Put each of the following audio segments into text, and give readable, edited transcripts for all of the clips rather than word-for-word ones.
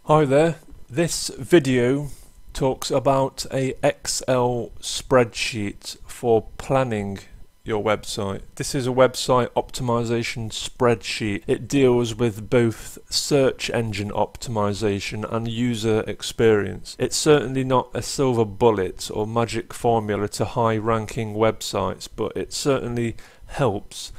Hi there, this video talks about a Excel spreadsheet for planning your website. This is a website optimization spreadsheet. It deals with both search engine optimization and user experience. It's certainly not a silver bullet or magic formula to high ranking websites, but it certainly helps.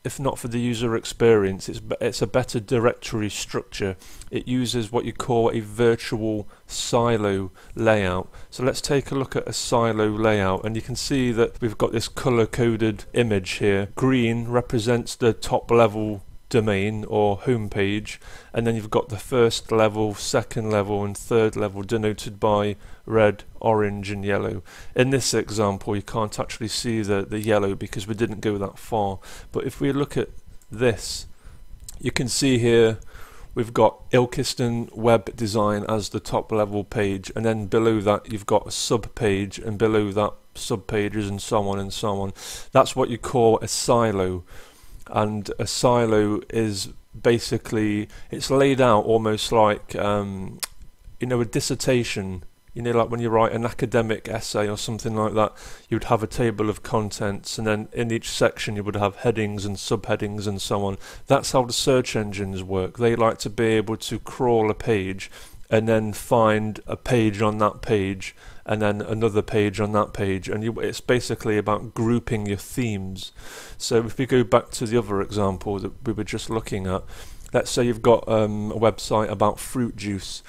If not for the user experience, it's a better directory structure. It uses what you call a virtual silo layout. So let's take a look at a silo layout, and you can see that we've got this color-coded image here. Green represents the top level domain or home page, and then you've got the first level, second level and third level denoted by red, orange and yellow. In this example you can't actually see the yellow because we didn't go that far, but if we look at this, you can see here we've got Ilkeston web design as the top level page, and then below that you've got a sub page, and below that sub pages, and so on and so on. That's what you call a silo. And a silo is basically, it's laid out almost like a dissertation. Like when you write an academic essay or something like that, you would have a table of contents, and then in each section you would have headings and subheadings and so on. That's how the search engines work. They like to be able to crawl a page and then find a page on that page and then another page on that page, and it's basically about grouping your themes. So if we go back to the other example that we were just looking at, let's say you've got a website about fruit juice.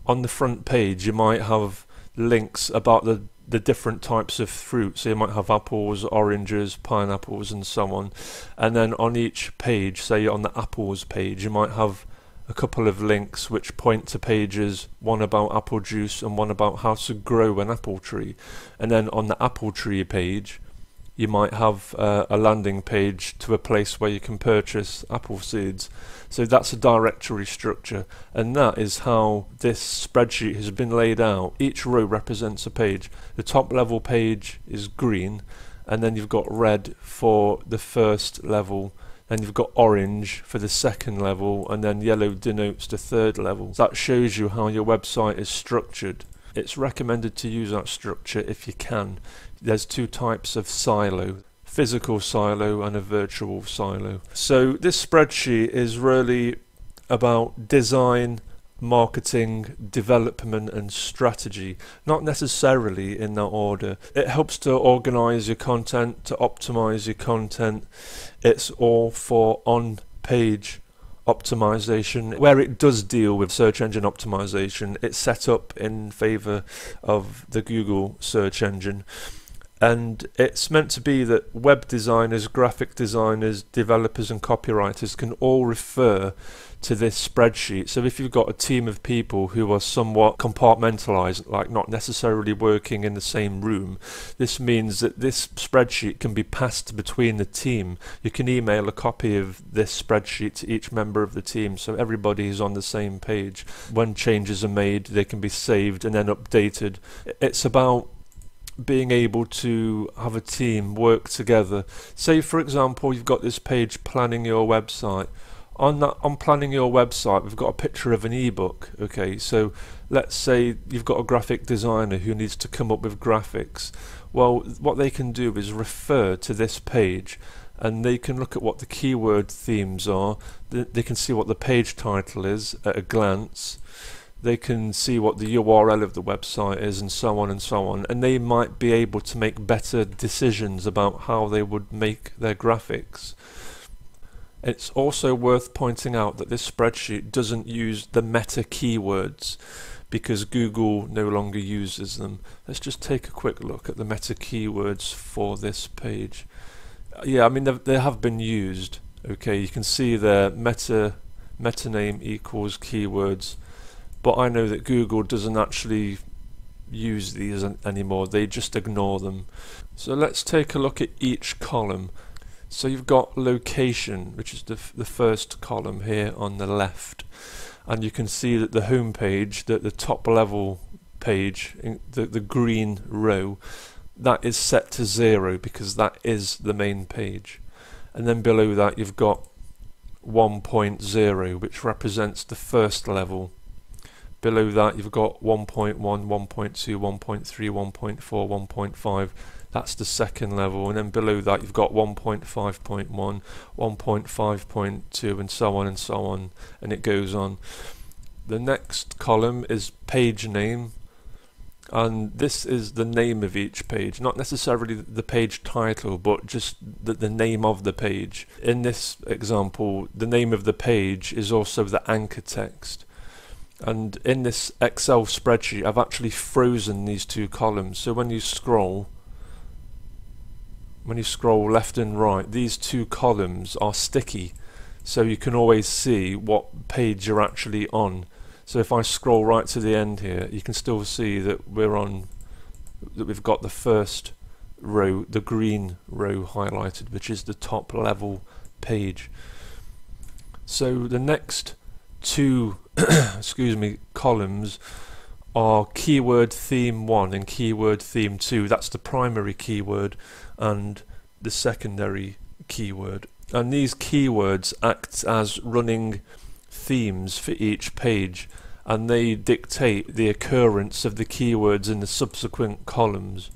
On the front page you might have links about the different types of fruit, so you might have apples, oranges, pineapples and so on, and then on each page, say on the apples page, you might have a couple of links which point to pages, one about apple juice and one about how to grow an apple tree. And then on the apple tree page you might have a landing page to a place where you can purchase apple seeds. So that's a directory structure, and that is how this spreadsheet has been laid out. Each row represents a page. The top level page is green, and then you've got red for the first level, and you've got orange for the second level, and then yellow denotes the third level. That shows you how your website is structured. It's recommended to use that structure if you can. There's two types of silo: physical silo and a virtual silo. So this spreadsheet is really about design, marketing, development and strategy, not necessarily in that order. It helps to organize your content, to optimize your content. It's all for on-page optimization. Where it does deal with search engine optimization, it's set up in favor of the Google search engine. And it's meant to be that web designers, graphic designers, developers and copywriters can all refer to this spreadsheet. So if you've got a team of people who are somewhat compartmentalized, like not necessarily working in the same room, this means that this spreadsheet can be passed between the team. You can email a copy of this spreadsheet to each member of the team, so everybody is on the same page. When changes are made, they can be saved and then updated. It's about being able to have a team work together. Say for example you've got this page, planning your website. On planning your website we've got a picture of an ebook. Okay, so let's say you've got a graphic designer who needs to come up with graphics. Well, what they can do is refer to this page, and they can look at what the keyword themes are. They can see what the page title is at a glance. They can see what the URL of the website is, and so on and so on, and they might be able to make better decisions about how they would make their graphics. It's also worth pointing out that this spreadsheet doesn't use the meta keywords because Google no longer uses them. Let's just take a quick look at the meta keywords for this page. Yeah, I mean they have been used. Okay, you can see there meta name equals keywords. But I know that Google doesn't actually use these anymore, they just ignore them. So let's take a look at each column. So you've got location, which is the first column here on the left, and you can see that the home page, the top level page, the green row, that is set to 0 because that is the main page. And then below that you've got 1.0, which represents the first level Below that you've got 1.1, 1.2, 1.3, 1.4, 1.5. That's the second level, and then below that you've got 1.5.1, 1.5.2, and so on, and it goes on. The next column is page name, and this is the name of each page, not necessarily the page title, but just the name of the page. In this example, the name of the page is also the anchor text. And in this Excel spreadsheet, I've actually frozen these two columns. So when you scroll left and right, these two columns are sticky, so you can always see what page you're actually on. So if I scroll right to the end here, you can still see that we've got the first row, the green row highlighted, which is the top level page. So the next two columns are keyword theme 1 and keyword theme 2. That's the primary keyword and the secondary keyword. And these keywords act as running themes for each page, and they dictate the occurrence of the keywords in the subsequent columns.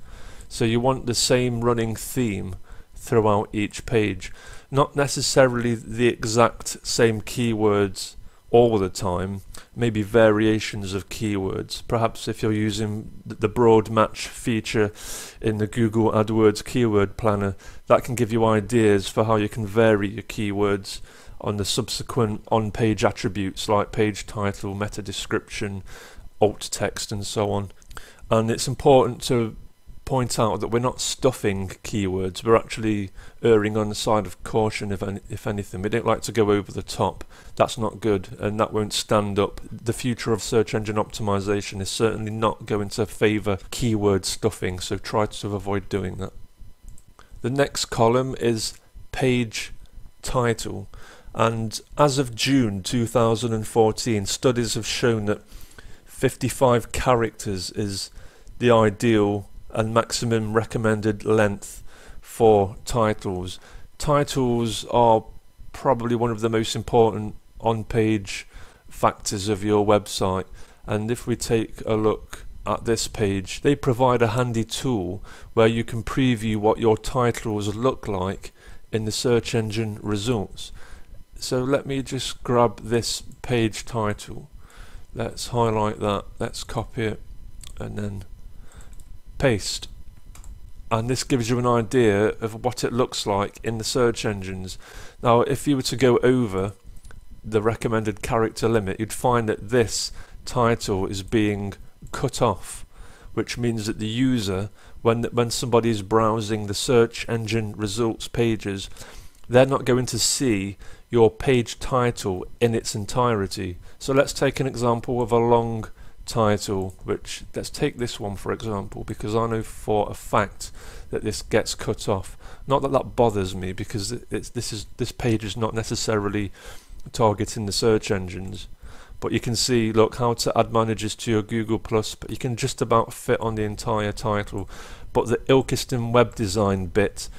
So you want the same running theme throughout each page. Not necessarily the exact same keywords all the time, maybe variations of keywords. Perhaps if you're using the broad match feature in the Google AdWords keyword planner, that can give you ideas for how you can vary your keywords on the subsequent on-page attributes like page title, meta description, alt text, and so on. And it's important to point out that we're not stuffing keywords, we're actually erring on the side of caution if anything. We don't like to go over the top. That's not good, and that won't stand up. The future of search engine optimization is certainly not going to favour keyword stuffing, so try to avoid doing that. The next column is page title, and as of June 2014, studies have shown that 55 characters is the ideal and maximum recommended length for titles. Titles are probably one of the most important on-page factors of your website, and if we take a look at this page, they provide a handy tool where you can preview what your titles look like in the search engine results. So let me just grab this page title, let's highlight that, let's copy it and then paste, and this gives you an idea of what it looks like in the search engines. Now if you were to go over the recommended character limit, you'd find that this title is being cut off, which means that the user, when somebody is browsing the search engine results pages, they're not going to see your page title in its entirety. So let's take an example of a long title, which let's take this one for example, because I know for a fact that this gets cut off. Not that that bothers me, because this page is not necessarily targeting the search engines, but you can see, look, how to add managers to your Google Plus, but you can just about fit on the entire title, but the Ilkeston web design bit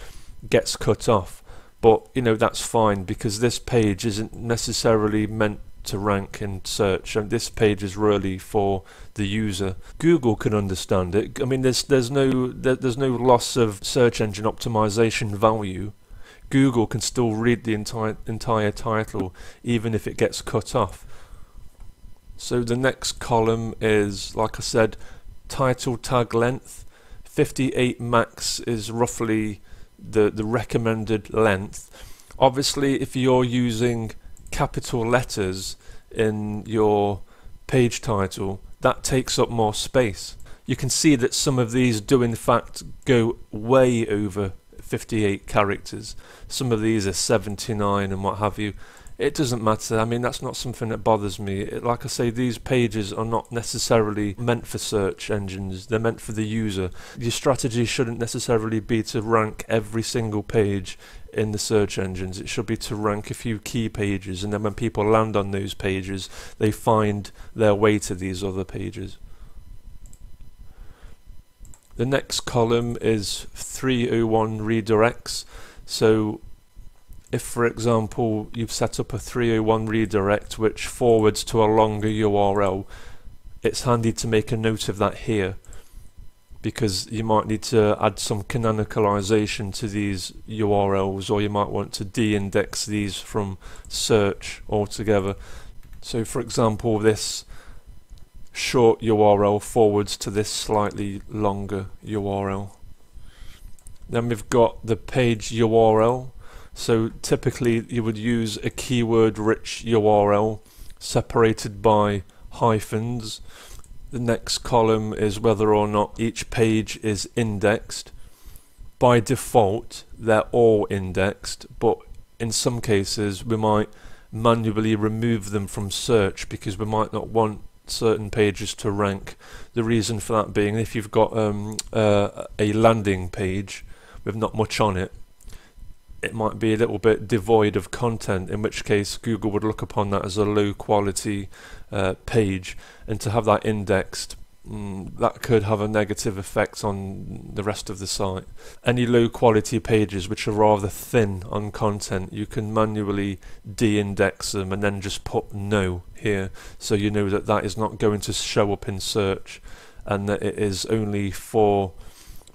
gets cut off. But you know, that's fine, because this page isn't necessarily meant to rank in search, and this page is really for the user. Google can understand it. I mean, there's no loss of search engine optimization value. Google can still read the entire title even if it gets cut off. So the next column is, like I said, title tag length. 58 max is roughly the recommended length. Obviously, if you're using capital letters in your page title, that takes up more space. You can see that some of these do in fact go way over 58 characters. Some of these are 79 and what have you. It doesn't matter. I mean, that's not something that bothers me. Like I say, these pages are not necessarily meant for search engines, they're meant for the user. Your strategy shouldn't necessarily be to rank every single page in the search engines. It should be to rank a few key pages, and then when people land on those pages, they find their way to these other pages. The next column is 301 redirects. So if, for example, you've set up a 301 redirect which forwards to a longer URL, it's handy to make a note of that here, because you might need to add some canonicalization to these URLs, or you might want to de-index these from search altogether. So for example, this short URL forwards to this slightly longer URL. Then we've got the page URL. So typically you would use a keyword rich URL separated by hyphens. The next column is whether or not each page is indexed. By default they're all indexed, but in some cases we might manually remove them from search because we might not want certain pages to rank. The reason for that being, if you've got a landing page with not much on it, it might be a little bit devoid of content, in which case Google would look upon that as a low quality page, and to have that indexed, that could have a negative effect on the rest of the site. Any low quality pages which are rather thin on content, you can manually de-index them and then just put no here, so you know that that is not going to show up in search, and that it is only for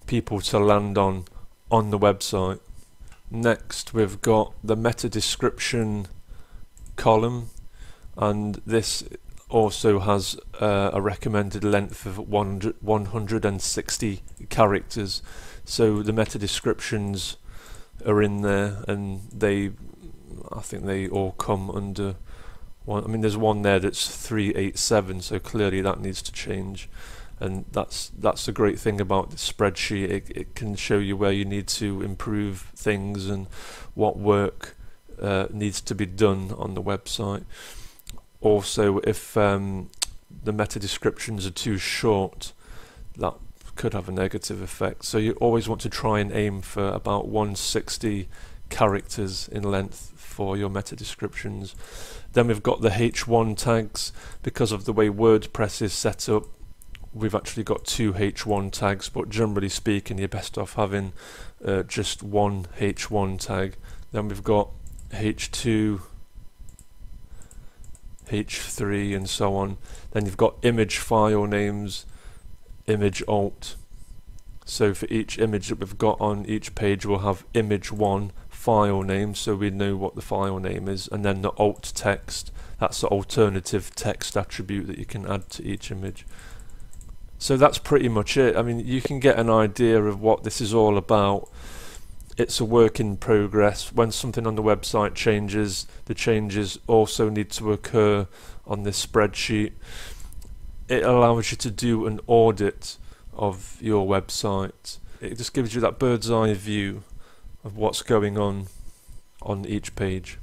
people to land on the website. Next we've got the meta description column, and this also has a recommended length of 160 characters. So the meta descriptions are in there, and I think they all come under one. I mean, there's one there that's 387, so clearly that needs to change. And that's the great thing about the spreadsheet. It can show you where you need to improve things and what work needs to be done on the website. Also, if the meta descriptions are too short, that could have a negative effect. So you always want to try and aim for about 160 characters in length for your meta descriptions. Then we've got the H1 tags. Because of the way WordPress is set up, we've actually got 2 H1 tags, but generally speaking you're best off having just one H1 tag. Then we've got H2, H3 and so on. Then you've got image file names, image alt. So for each image that we've got on each page we'll have image 1 file name, so we know what the file name is, and then the alt text, that's the alternative text attribute that you can add to each image. So that's pretty much it. I mean, you can get an idea of what this is all about. It's a work in progress. When something on the website changes, the changes also need to occur on this spreadsheet. It allows you to do an audit of your website. It just gives you that bird's eye view of what's going on each page.